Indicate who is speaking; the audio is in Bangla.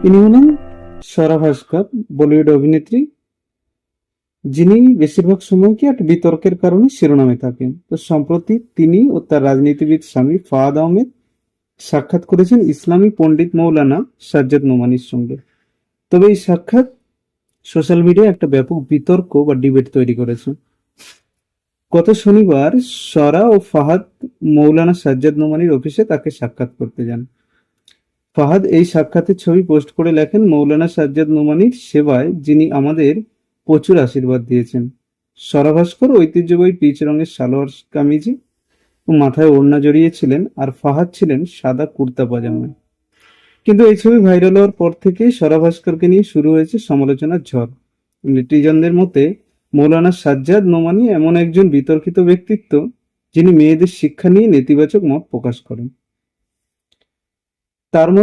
Speaker 1: ইনি হলেন স্বরা ভাস্কর, বলিউড অভিনেত্রী, যিনি বেশিরভাগ সময় কি একটা বিতর্কের কারণে শিরোনামে থাকেন। তো সম্প্রতি তিনি ও তার রাজনীতিবিদ স্বামী ফাহাদ আহমেদ সাক্ষাৎ করেছেন ইসলামী পণ্ডিত মৌলানা সাজ্জাদ নোমানীর সঙ্গে। তবে এই সাক্ষাৎ সোশ্যাল মিডিয়ায় একটা ব্যাপক বিতর্ক বা ডিবেট তৈরি করেছে। গত শনিবার স্বরা ও ফাহাদ মৌলানা সাজ্জাদ নোমানীর অফিসে তাকে সাক্ষাৎ করতে যান। ফাহাদ এই সাক্ষাতের ছবি পোস্ট করে লেখেন, মৌলানা সাজ্জাদ নোমানীর সেবায় যিনি আমাদের প্রচুর আশীর্বাদ দিয়েছেন। স্বরা ভাস্কর ঐতিহ্যবাহী পিচ রঙের সালোয়ার কামিজে ও মাথায় ওড়না জড়িয়েছিলেন, আর ফাহাদ ছিলেন সাদা কুর্তা পাজামায়। কিন্তু এই ছবি ভাইরাল হওয়ার পর থেকে স্বরা ভাস্করকে নিয়ে শুরু হয়েছে সমালোচনার ঝড়। নেটিজনদের মতে মৌলানা সাজ্জাদ নোমানী এমন একজন বিতর্কিত ব্যক্তিত্ব যিনি মেয়েদের শিক্ষা নিয়ে নেতিবাচক মত প্রকাশ করেন। তার মতে